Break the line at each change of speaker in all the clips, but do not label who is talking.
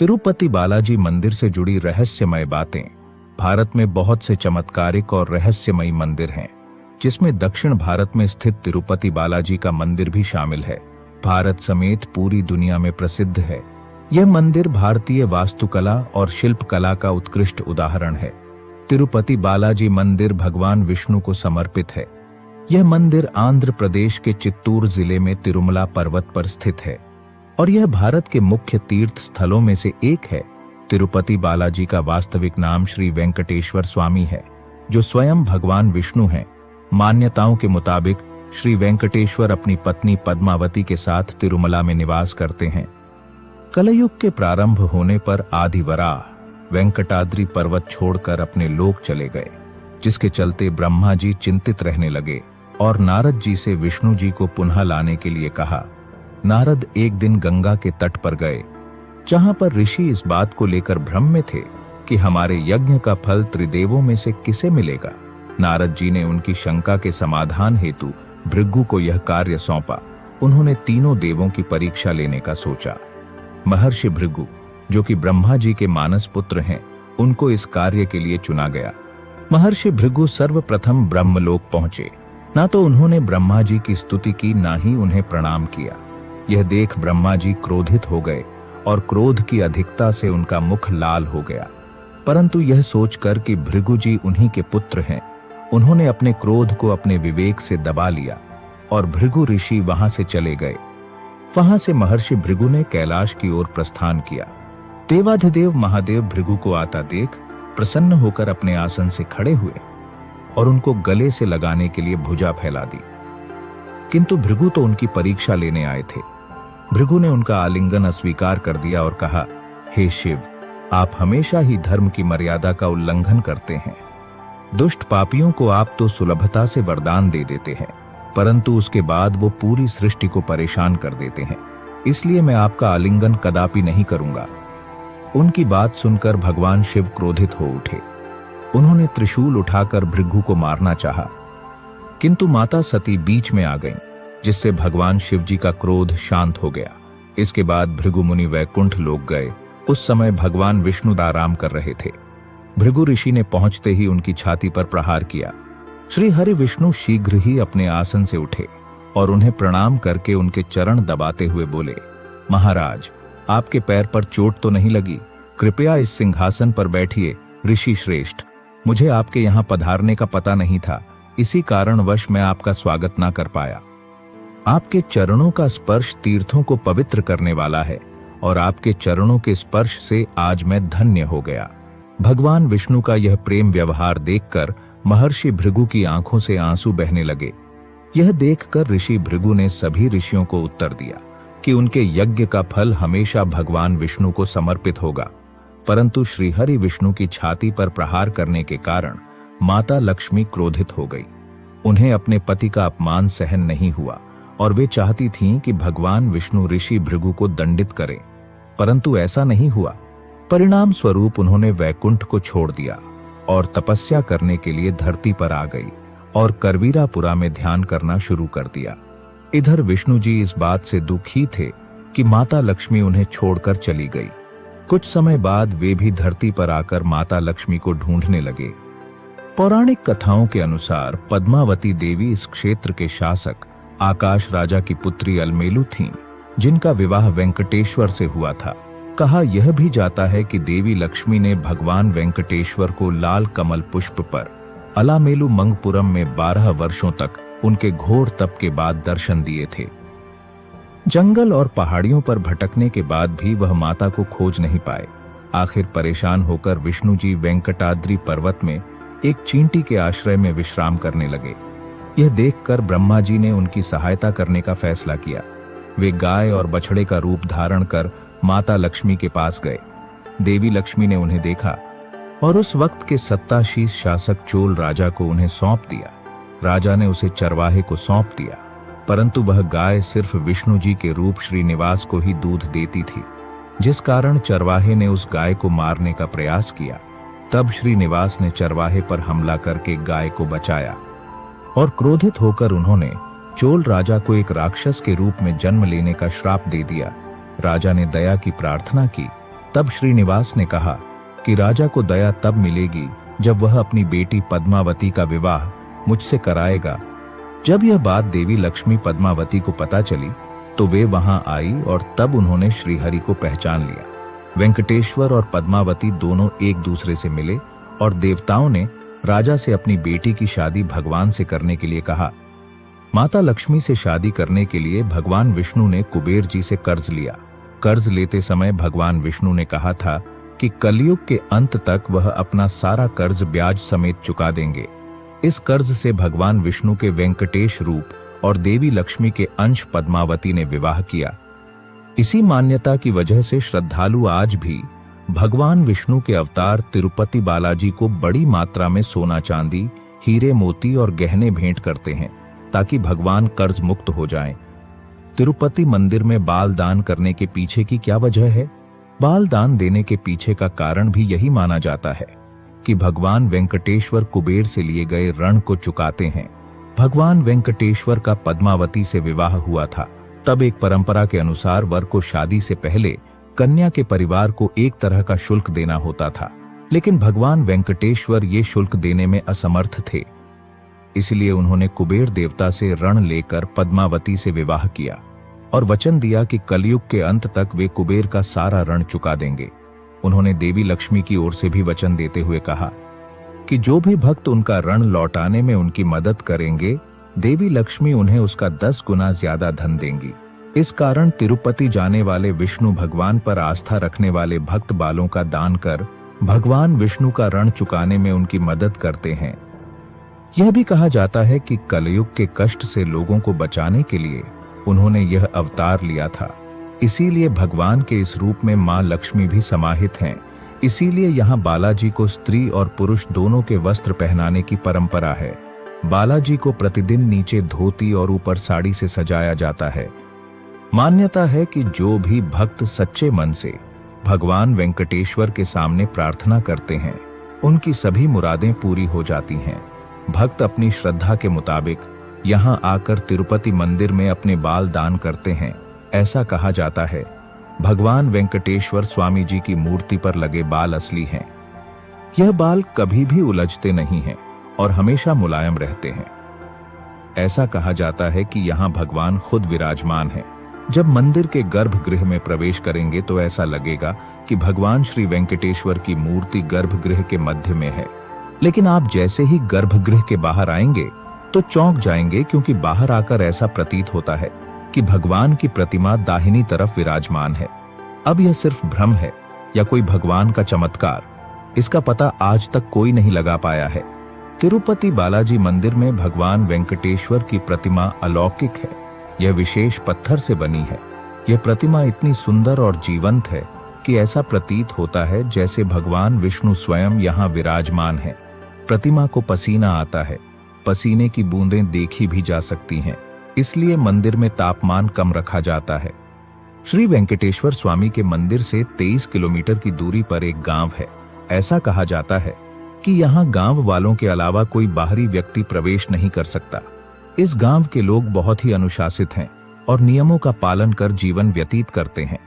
तिरुपति बालाजी मंदिर से जुड़ी रहस्यमय बातें। भारत में बहुत से चमत्कारिक और रहस्यमयी मंदिर हैं, जिसमें दक्षिण भारत में स्थित तिरुपति बालाजी का मंदिर भी शामिल है। भारत समेत पूरी दुनिया में प्रसिद्ध है। यह मंदिर भारतीय वास्तुकला और शिल्पकला का उत्कृष्ट उदाहरण है। तिरुपति बालाजी मंदिर भगवान विष्णु को समर्पित है। यह मंदिर आंध्र प्रदेश के चित्तूर जिले में तिरुमला पर्वत पर स्थित है और यह भारत के मुख्य तीर्थ स्थलों में से एक है। तिरुपति बालाजी का वास्तविक नाम श्री वेंकटेश्वर स्वामी है, जो स्वयं भगवान विष्णु हैं। मान्यताओं के मुताबिक श्री वेंकटेश्वर अपनी पत्नी पद्मावती के साथ तिरुमला में निवास करते हैं। कलयुग के प्रारंभ होने पर आदि वराह वेंकटाद्रि पर्वत छोड़कर अपने लोक चले गए, जिसके चलते ब्रह्मा जी चिंतित रहने लगे और नारद जी से विष्णु जी को पुनः लाने के लिए कहा। नारद एक दिन गंगा के तट पर गए, जहां पर ऋषि इस बात को लेकर भ्रम में थे कि हमारे यज्ञ का फल त्रिदेवों में से किसे मिलेगा। नारद जी ने उनकी शंका के समाधान हेतु भृगु को यह कार्य सौंपा। उन्होंने तीनों देवों की परीक्षा लेने का सोचा। महर्षि भृगु, जो कि ब्रह्मा जी के मानस पुत्र हैं, उनको इस कार्य के लिए चुना गया। महर्षि भृगु सर्वप्रथम ब्रह्मलोक पहुंचे। ना तो उन्होंने ब्रह्मा जी की स्तुति की, ना ही उन्हें प्रणाम किया। यह देख ब्रह्मा जी क्रोधित हो गए और क्रोध की अधिकता से उनका मुख लाल हो गया। परंतु यह सोचकर कि भृगु जी उन्हीं के पुत्र हैं, उन्होंने अपने क्रोध को अपने विवेक से दबा लिया और भृगु ऋषि वहां से चले गए। वहां से महर्षि भृगु ने कैलाश की ओर प्रस्थान किया। देवाधिदेव महादेव भृगु को आता देख प्रसन्न होकर अपने आसन से खड़े हुए और उनको गले से लगाने के लिए भुजा फैला दी। किंतु भृगु तो उनकी परीक्षा लेने आए थे। भृगु ने उनका आलिंगन अस्वीकार कर दिया और कहा, हे शिव, आप हमेशा ही धर्म की मर्यादा का उल्लंघन करते हैं। दुष्ट पापियों को आप तो सुलभता से वरदान दे देते हैं, परंतु उसके बाद वो पूरी सृष्टि को परेशान कर देते हैं। इसलिए मैं आपका आलिंगन कदापि नहीं करूंगा। उनकी बात सुनकर भगवान शिव क्रोधित हो उठे। उन्होंने त्रिशूल उठाकर भृगु को मारना चाहा, किंतु माता सती बीच में आ गईं, जिससे भगवान शिव जी का क्रोध शांत हो गया। इसके बाद भृगु मुनि वैकुंठ लोक गए। उस समय भगवान विष्णु आराम कर रहे थे। भृगु ऋषि ने पहुंचते ही उनकी छाती पर प्रहार किया। श्री हरि विष्णु शीघ्र ही अपने आसन से उठे और उन्हें प्रणाम करके उनके चरण दबाते हुए बोले, महाराज, आपके पैर पर चोट तो नहीं लगी? कृपया इस सिंहासन पर बैठिए। ऋषि श्रेष्ठ, मुझे आपके यहाँ पधारने का पता नहीं था, इसी कारणवश मैं आपका स्वागत ना कर पाया। आपके चरणों का स्पर्श तीर्थों को पवित्र करने वाला है और आपके चरणों के स्पर्श से आज मैं धन्य हो गया। भगवान विष्णु का यह प्रेम व्यवहार देखकर महर्षि भृगु की आंखों से आंसू बहने लगे। यह देखकर ऋषि भृगु ने सभी ऋषियों को उत्तर दिया कि उनके यज्ञ का फल हमेशा भगवान विष्णु को समर्पित होगा। परंतु श्रीहरि विष्णु की छाती पर प्रहार करने के कारण माता लक्ष्मी क्रोधित हो गई। उन्हें अपने पति का अपमान सहन नहीं हुआ और वे चाहती थीं कि भगवान विष्णु ऋषि भृगु को दंडित करें, परंतु ऐसा नहीं हुआ। परिणाम स्वरूप उन्होंने वैकुंठ को छोड़ दिया और तपस्या करने के लिए धरती पर आ गई और करवीरापुरा में ध्यान करना शुरू कर दिया। इधर विष्णु जी इस बात से दुखी थे कि माता लक्ष्मी उन्हें छोड़कर चली गई। कुछ समय बाद वे भी धरती पर आकर माता लक्ष्मी को ढूंढने लगे। पौराणिक कथाओं के अनुसार पद्मावती देवी इस क्षेत्र के शासक आकाश राजा की पुत्री अलमेलु थीं, जिनका विवाह वेंकटेश्वर से हुआ था। कहा यह भी जाता है कि देवी लक्ष्मी ने भगवान वेंकटेश्वर को लाल कमल पुष्प पर अलामेलु मंगपुरम में 12 वर्षों तक उनके घोर तप के बाद दर्शन दिए थे। जंगल और पहाड़ियों पर भटकने के बाद भी वह माता को खोज नहीं पाए। आखिर परेशान होकर विष्णु जी वेंकटाद्रि पर्वत में एक चींटी के आश्रय में विश्राम करने लगे। यह देखकर ब्रह्मा जी ने उनकी सहायता करने का फैसला किया। वे गाय और बछड़े का रूप धारण कर माता लक्ष्मी के पास गए। देवी लक्ष्मी ने उन्हें देखा और उस वक्त के सत्ताशीष शासक चोल राजा को उन्हें सौंप दिया। राजा ने उसे चरवाहे को सौंप दिया, परंतु वह गाय सिर्फ विष्णु जी के रूप श्रीनिवास को ही दूध देती थी, जिस कारण चरवाहे ने उस गाय को मारने का प्रयास किया। तब श्रीनिवास ने चरवाहे पर हमला करके गाय को बचाया और क्रोधित होकर उन्होंने चोल राजा को एक राक्षस के रूप में जन्म लेने का श्राप दे दिया। राजा ने दया की प्रार्थना की तब श्रीनिवास ने कहा कि राजा को दया तब मिलेगी जब वह अपनी बेटी पद्मावती का विवाह मुझसे कराएगा। जब यह बात देवी लक्ष्मी पद्मावती को पता चली तो वे वहां आई और तब उन्होंने श्रीहरि को पहचान लिया। वेंकटेश्वर और पद्मावती दोनों एक दूसरे से मिले और देवताओं ने राजा से अपनी बेटी की शादी भगवान से करने के लिए कहा। माता लक्ष्मी से शादी करने के लिए भगवान विष्णु ने कुबेर जी से कर्ज लिया। कर्ज लेते समय भगवान विष्णु ने कहा था कि कलयुग के अंत तक वह अपना सारा कर्ज ब्याज समेत चुका देंगे। इस कर्ज से भगवान विष्णु के वेंकटेश रूप और देवी लक्ष्मी के अंश पद्मावती ने विवाह किया। इसी मान्यता की वजह से श्रद्धालु आज भी भगवान विष्णु के अवतार तिरुपति बालाजी को बड़ी मात्रा में सोना चांदी, हीरे मोती और गहने भेंट करते हैं ताकि भगवान कर्ज मुक्त हो जाएं। तिरुपति मंदिर में बाल दान करने के पीछे की क्या वजह है? बाल दान देने के पीछे का कारण भी यही माना जाता है कि भगवान वेंकटेश्वर कुबेर से लिए गए ऋण को चुकाते हैं। भगवान वेंकटेश्वर का पद्मावती से विवाह हुआ था। तब एक परंपरा के अनुसार वर को शादी से पहले कन्या के परिवार को एक तरह का शुल्क देना होता था, लेकिन भगवान वेंकटेश्वर ये शुल्क देने में असमर्थ थे। इसलिए उन्होंने कुबेर देवता से ऋण लेकर पद्मावती से विवाह किया और वचन दिया कि कलयुग के अंत तक वे कुबेर का सारा ऋण चुका देंगे। उन्होंने देवी लक्ष्मी की ओर से भी वचन देते हुए कहा कि जो भी भक्त उनका ऋण लौटाने में उनकी मदद करेंगे, देवी लक्ष्मी उन्हें उसका 10 गुना ज्यादा धन देंगी। इस कारण तिरुपति जाने वाले विष्णु भगवान पर आस्था रखने वाले भक्त बालों का दान कर भगवान विष्णु का ऋण चुकाने में उनकी मदद करते हैं। यह भी कहा जाता है कि कलयुग के कष्ट से लोगों को बचाने के लिए उन्होंने यह अवतार लिया था। इसीलिए भगवान के इस रूप में मां लक्ष्मी भी समाहित हैं। इसीलिए यहाँ बालाजी को स्त्री और पुरुष दोनों के वस्त्र पहनाने की परंपरा है। बालाजी को प्रतिदिन नीचे धोती और ऊपर साड़ी से सजाया जाता है। मान्यता है कि जो भी भक्त सच्चे मन से भगवान वेंकटेश्वर के सामने प्रार्थना करते हैं, उनकी सभी मुरादें पूरी हो जाती हैं। भक्त अपनी श्रद्धा के मुताबिक यहाँ आकर तिरुपति मंदिर में अपने बाल दान करते हैं। ऐसा कहा जाता है भगवान वेंकटेश्वर स्वामी जी की मूर्ति पर लगे बाल असली हैं। यह बाल कभी भी उलझते नहीं हैं और हमेशा मुलायम रहते हैं। ऐसा कहा जाता है कि यहाँ भगवान खुद विराजमान है। जब मंदिर के गर्भगृह में प्रवेश करेंगे तो ऐसा लगेगा कि भगवान श्री वेंकटेश्वर की मूर्ति गर्भगृह के मध्य में है। लेकिन आप जैसे ही गर्भगृह के बाहर आएंगे तो चौंक जाएंगे, क्योंकि बाहर आकर ऐसा प्रतीत होता है कि भगवान की प्रतिमा दाहिनी तरफ विराजमान है। अब यह सिर्फ भ्रम है या कोई भगवान का चमत्कार, इसका पता आज तक कोई नहीं लगा पाया है। तिरुपति बालाजी मंदिर में भगवान वेंकटेश्वर की प्रतिमा अलौकिक है। यह विशेष पत्थर से बनी है। यह प्रतिमा इतनी सुंदर और जीवंत है कि ऐसा प्रतीत होता है जैसे भगवान विष्णु स्वयं यहाँ विराजमान है। प्रतिमा को पसीना आता है। पसीने की बूंदें देखी भी जा सकती हैं। इसलिए मंदिर में तापमान कम रखा जाता है। श्री वेंकटेश्वर स्वामी के मंदिर से 23 किलोमीटर की दूरी पर एक गांव है। ऐसा कहा जाता है कि यहाँ गांव वालों के अलावा कोई बाहरी व्यक्ति प्रवेश नहीं कर सकता। इस गांव के लोग बहुत ही अनुशासित हैं और नियमों का पालन कर जीवन व्यतीत करते हैं।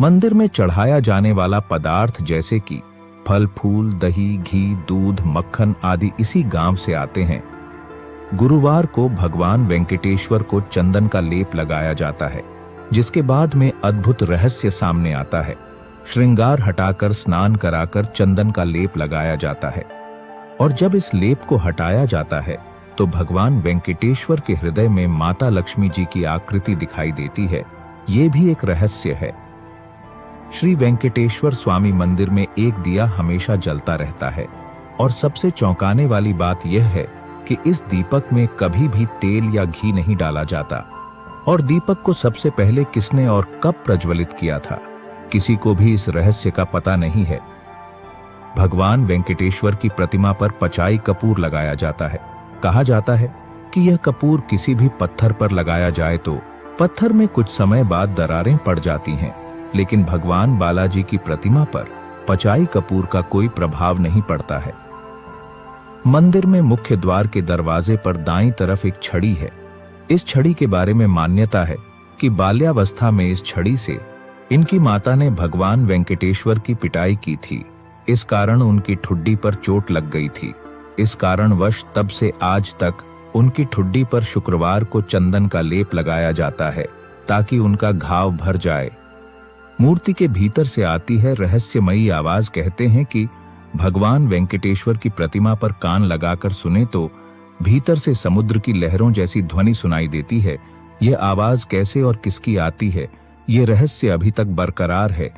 मंदिर में चढ़ाया जाने वाला पदार्थ जैसे कि फल, फूल, दही, घी, दूध, मक्खन आदि इसी गांव से आते हैं। गुरुवार को भगवान वेंकटेश्वर को चंदन का लेप लगाया जाता है, जिसके बाद में अद्भुत रहस्य सामने आता है। श्रृंगार हटाकर स्नान कराकर चंदन का लेप लगाया जाता है और जब इस लेप को हटाया जाता है तो भगवान वेंकटेश्वर के हृदय में माता लक्ष्मी जी की आकृति दिखाई देती है। ये भी एक रहस्य है। श्री वेंकटेश्वर स्वामी मंदिर में एक दिया हमेशा जलता रहता है और सबसे चौंकाने वाली बात यह है कि इस दीपक में कभी भी तेल या घी नहीं डाला जाता। और दीपक को सबसे पहले किसने और कब प्रज्वलित किया था, किसी को भी इस रहस्य का पता नहीं है। भगवान वेंकटेश्वर की प्रतिमा पर पचाई कपूर लगाया जाता है। कहा जाता है कि यह कपूर किसी भी पत्थर पर लगाया जाए तो पत्थर में कुछ समय बाद दरारें पड़ जाती हैं, लेकिन भगवान बालाजी की प्रतिमा पर पचाई कपूर का कोई प्रभाव नहीं पड़ता है। मंदिर में मुख्य द्वार के दरवाजे पर दाईं तरफ एक छड़ी है। इस छड़ी के बारे में मान्यता है कि बाल्यावस्था में इस छड़ी से इनकी माता ने भगवान वेंकटेश्वर की पिटाई की थी, इस कारण उनकी ठुड्डी पर चोट लग गई थी। इस कारणवश तब से आज तक उनकी ठुड्डी पर शुक्रवार को चंदन का लेप लगाया जाता है ताकि उनका घाव भर जाए। मूर्ति के भीतर से आती है रहस्यमयी आवाज। कहते हैं कि भगवान वेंकटेश्वर की प्रतिमा पर कान लगाकर सुने तो भीतर से समुद्र की लहरों जैसी ध्वनि सुनाई देती है। यह आवाज कैसे और किसकी आती है, ये रहस्य अभी तक बरकरार है।